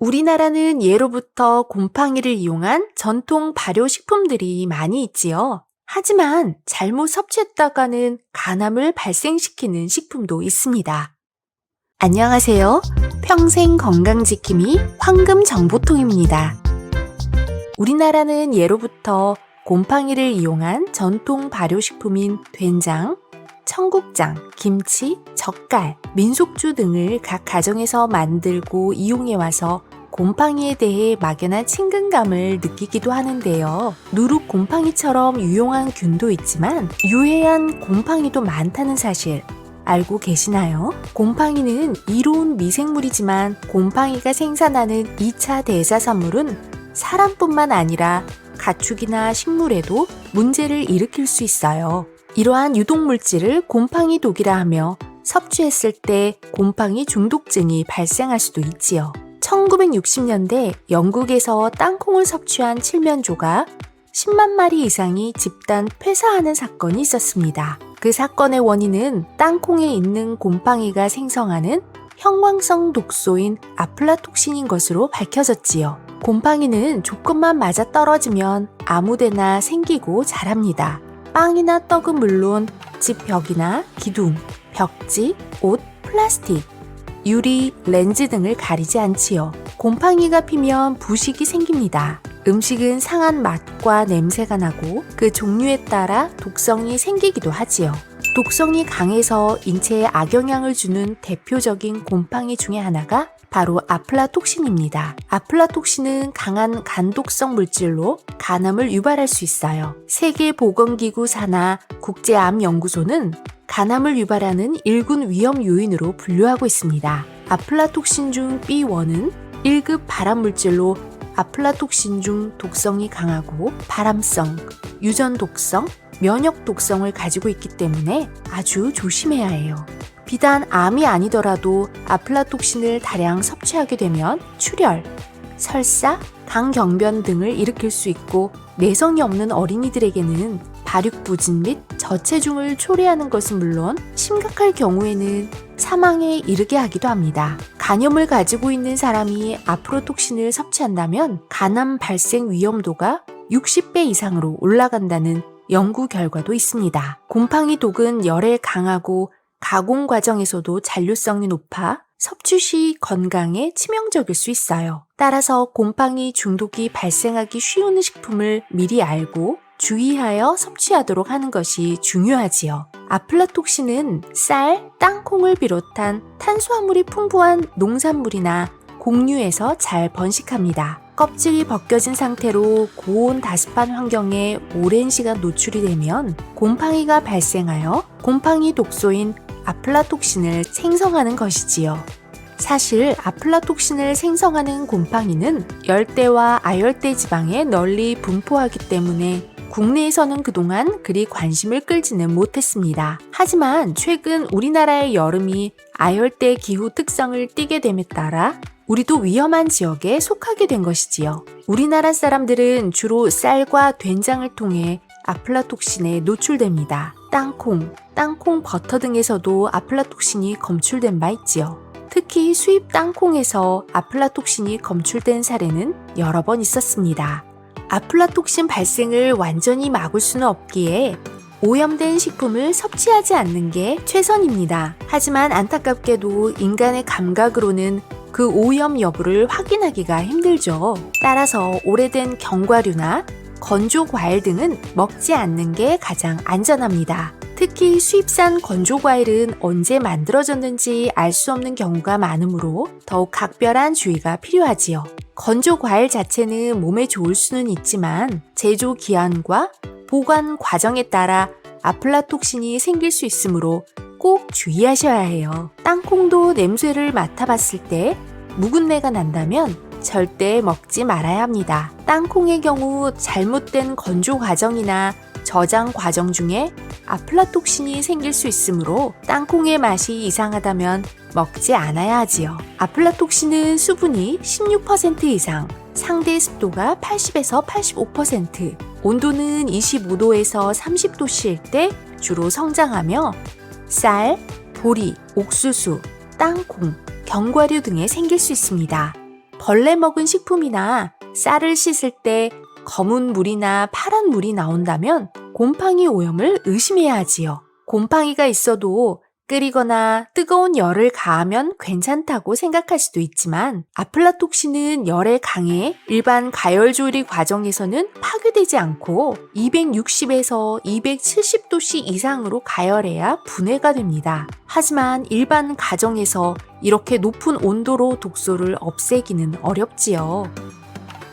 우리나라는 예로부터 곰팡이를 이용한 전통 발효식품들이 많이 있지요. 하지만 잘못 섭취했다가는 간암을 발생시키는 식품도 있습니다. 안녕하세요. 평생 건강지킴이 황금정보통입니다. 우리나라는 예로부터 곰팡이를 이용한 전통 발효식품인 된장, 청국장, 김치, 젓갈, 민속주 등을 각 가정에서 만들고 이용해와서 곰팡이에 대해 막연한 친근감을 느끼기도 하는데요. 누룩 곰팡이처럼 유용한 균도 있지만 유해한 곰팡이도 많다는 사실 알고 계시나요? 곰팡이는 이로운 미생물이지만 곰팡이가 생산하는 2차 대사산물은 사람뿐만 아니라 가축이나 식물에도 문제를 일으킬 수 있어요. 이러한 유독물질을 곰팡이 독이라 하며 섭취했을 때 곰팡이 중독증이 발생할 수도 있지요. 1960년대 영국에서 땅콩을 섭취한 칠면조가 10만 마리 이상이 집단 폐사하는 사건이 있었습니다. 그 사건의 원인은 땅콩에 있는 곰팡이가 생성하는 형광성 독소인 아플라톡신인 것으로 밝혀졌지요. 곰팡이는 조건만 맞아떨어지면 아무데나 생기고 자랍니다. 빵이나 떡은 물론 집 벽이나 기둥, 벽지, 옷, 플라스틱, 유리, 렌즈 등을 가리지 않지요. 곰팡이가 피면 부식이 생깁니다. 음식은 상한 맛과 냄새가 나고 그 종류에 따라 독성이 생기기도 하지요. 독성이 강해서 인체에 악영향을 주는 대표적인 곰팡이 중에 하나가 바로 아플라톡신입니다. 아플라톡신은 강한 간독성 물질로 간암을 유발할 수 있어요. 세계보건기구 산하 국제암연구소는 간암을 유발하는 1군 위험 요인으로 분류하고 있습니다. 아플라톡신 중 B1은 1급 발암물질로 아플라톡신 중 독성이 강하고 발암성, 유전 독성, 면역 독성을 가지고 있기 때문에 아주 조심해야 해요. 비단 암이 아니더라도 아플라톡신을 다량 섭취하게 되면 출혈, 설사, 당경변 등을 일으킬 수 있고 내성이 없는 어린이들에게는 발육부진 및 저체중을 초래하는 것은 물론 심각할 경우에는 사망에 이르게 하기도 합니다. 간염을 가지고 있는 사람이 아플라톡신을 섭취한다면 간암 발생 위험도가 60배 이상으로 올라간다는 연구 결과도 있습니다. 곰팡이 독은 열에 강하고 가공 과정에서도 잔류성이 높아 섭취 시 건강에 치명적일 수 있어요. 따라서 곰팡이 중독이 발생하기 쉬운 식품을 미리 알고 주의하여 섭취하도록 하는 것이 중요하지요. 아플라톡신은 쌀, 땅콩을 비롯한 탄수화물이 풍부한 농산물이나 곡류에서 잘 번식합니다. 껍질이 벗겨진 상태로 고온 다습한 환경에 오랜 시간 노출이 되면 곰팡이가 발생하여 곰팡이 독소인 아플라톡신을 생성하는 것이지요. 사실 아플라톡신을 생성하는 곰팡이는 열대와 아열대 지방에 널리 분포하기 때문에 국내에서는 그동안 그리 관심을 끌지는 못했습니다. 하지만 최근 우리나라의 여름이 아열대 기후 특성을 띠게 됨에 따라 우리도 위험한 지역에 속하게 된 것이지요. 우리나라 사람들은 주로 쌀과 된장을 통해 아플라톡신에 노출됩니다. 땅콩 버터 등에서도 아플라톡신이 검출된 바 있지요. 특히 수입 땅콩에서 아플라톡신이 검출된 사례는 여러 번 있었습니다. 아플라톡신 발생을 완전히 막을 수는 없기에 오염된 식품을 섭취하지 않는 게 최선입니다. 하지만 안타깝게도 인간의 감각으로는 그 오염 여부를 확인하기가 힘들죠. 따라서 오래된 견과류나 건조 과일 등은 먹지 않는 게 가장 안전합니다. 특히 수입산 건조 과일은 언제 만들어졌는지 알 수 없는 경우가 많으므로 더욱 각별한 주의가 필요하지요. 건조 과일 자체는 몸에 좋을 수는 있지만 제조 기한과 보관 과정에 따라 아플라톡신이 생길 수 있으므로 꼭 주의하셔야 해요. 땅콩도 냄새를 맡아봤을 때 묵은내가 난다면 절대 먹지 말아야 합니다. 땅콩의 경우 잘못된 건조 과정이나 저장 과정 중에 아플라톡신이 생길 수 있으므로 땅콩의 맛이 이상하다면 먹지 않아야 하지요. 아플라톡신은 수분이 16% 이상, 상대 습도가 80에서 85%, 온도는 25도에서 30도씨일 때 주로 성장하며 쌀, 보리, 옥수수, 땅콩, 견과류 등에 생길 수 있습니다. 벌레 먹은 식품이나 쌀을 씻을 때 검은 물이나 파란 물이 나온다면 곰팡이 오염을 의심해야 하지요. 곰팡이가 있어도 끓이거나 뜨거운 열을 가하면 괜찮다고 생각할 수도 있지만 아플라톡신은 열에 강해 일반 가열 조리 과정에서는 파괴되지 않고 260에서 270도씨 이상으로 가열해야 분해가 됩니다. 하지만 일반 가정에서 이렇게 높은 온도로 독소를 없애기는 어렵지요.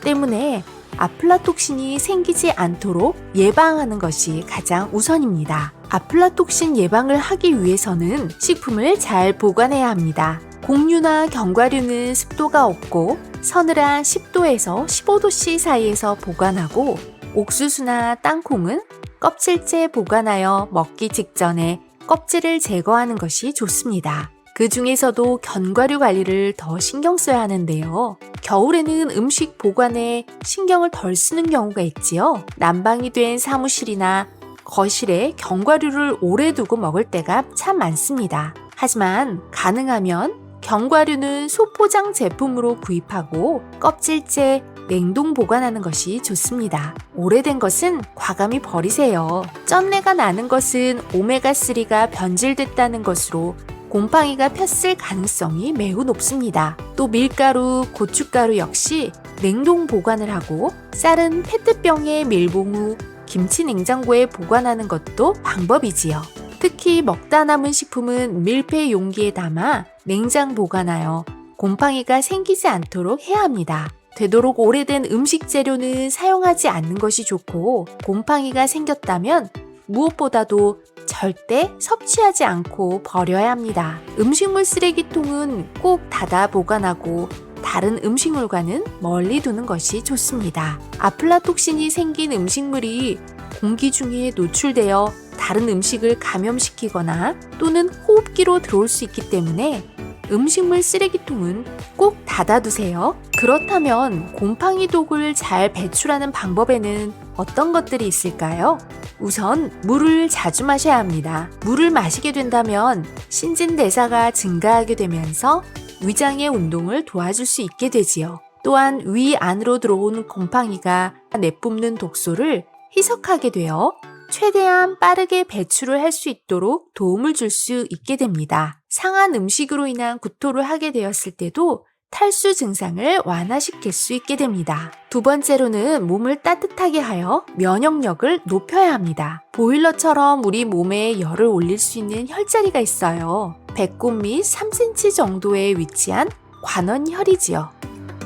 때문에 아플라톡신이 생기지 않도록 예방하는 것이 가장 우선입니다. 아플라톡신 예방을 하기 위해서는 식품을 잘 보관해야 합니다. 곡류나 견과류는 습도가 없고 서늘한 10도에서 15도씨 사이에서 보관하고 옥수수나 땅콩은 껍질째 보관하여 먹기 직전에 껍질을 제거하는 것이 좋습니다. 그 중에서도 견과류 관리를 더 신경 써야 하는데요. 겨울에는 음식 보관에 신경을 덜 쓰는 경우가 있지요. 난방이 된 사무실이나 거실에 견과류를 오래 두고 먹을 때가 참 많습니다. 하지만 가능하면 견과류는 소포장 제품으로 구입하고 껍질째 냉동 보관하는 것이 좋습니다. 오래된 것은 과감히 버리세요. 쩐내가 나는 것은 오메가3가 변질됐다는 것으로 곰팡이가 폈을 가능성이 매우 높습니다. 또 밀가루, 고춧가루 역시 냉동 보관을 하고 쌀은 페트병에 밀봉 후 김치 냉장고에 보관하는 것도 방법이지요. 특히 먹다 남은 식품은 밀폐 용기에 담아 냉장 보관하여 곰팡이가 생기지 않도록 해야 합니다. 되도록 오래된 음식 재료는 사용하지 않는 것이 좋고 곰팡이가 생겼다면 무엇보다도 절대 섭취하지 않고 버려야 합니다. 음식물 쓰레기통은 꼭 닫아 보관하고 다른 음식물과는 멀리 두는 것이 좋습니다. 아플라톡신이 생긴 음식물이 공기 중에 노출되어 다른 음식을 감염시키거나 또는 호흡기로 들어올 수 있기 때문에 음식물 쓰레기통은 꼭 닫아두세요. 그렇다면 곰팡이 독을 잘 배출하는 방법에는 어떤 것들이 있을까요? 우선 물을 자주 마셔야 합니다. 물을 마시게 된다면 신진대사가 증가하게 되면서 위장의 운동을 도와줄 수 있게 되지요. 또한 위 안으로 들어온 곰팡이가 내뿜는 독소를 희석하게 되어 최대한 빠르게 배출을 할 수 있도록 도움을 줄 수 있게 됩니다. 상한 음식으로 인한 구토를 하게 되었을 때도 탈수 증상을 완화시킬 수 있게 됩니다. 두 번째로는 몸을 따뜻하게 하여 면역력을 높여야 합니다. 보일러처럼 우리 몸에 열을 올릴 수 있는 혈자리가 있어요. 배꼽 밑 3cm 정도에 위치한 관원혈이지요.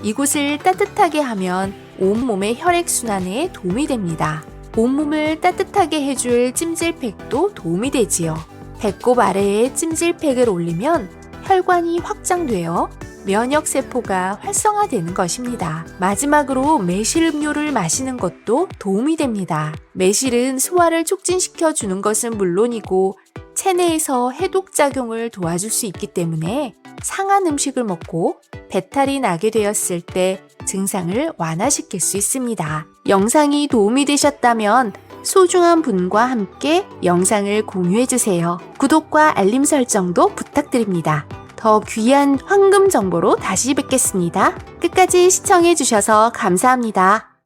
이곳을 따뜻하게 하면 온몸의 혈액순환에 도움이 됩니다. 온몸을 따뜻하게 해줄 찜질팩도 도움이 되지요. 배꼽 아래에 찜질팩을 올리면 혈관이 확장되어 면역세포가 활성화되는 것입니다. 마지막으로 매실 음료를 마시는 것도 도움이 됩니다. 매실은 소화를 촉진시켜 주는 것은 물론이고 체내에서 해독작용을 도와줄 수 있기 때문에 상한 음식을 먹고 배탈이 나게 되었을 때 증상을 완화시킬 수 있습니다. 영상이 도움이 되셨다면 소중한 분과 함께 영상을 공유해주세요. 구독과 알림 설정도 부탁드립니다. 더 귀한 황금 정보로 다시 뵙겠습니다. 끝까지 시청해주셔서 감사합니다.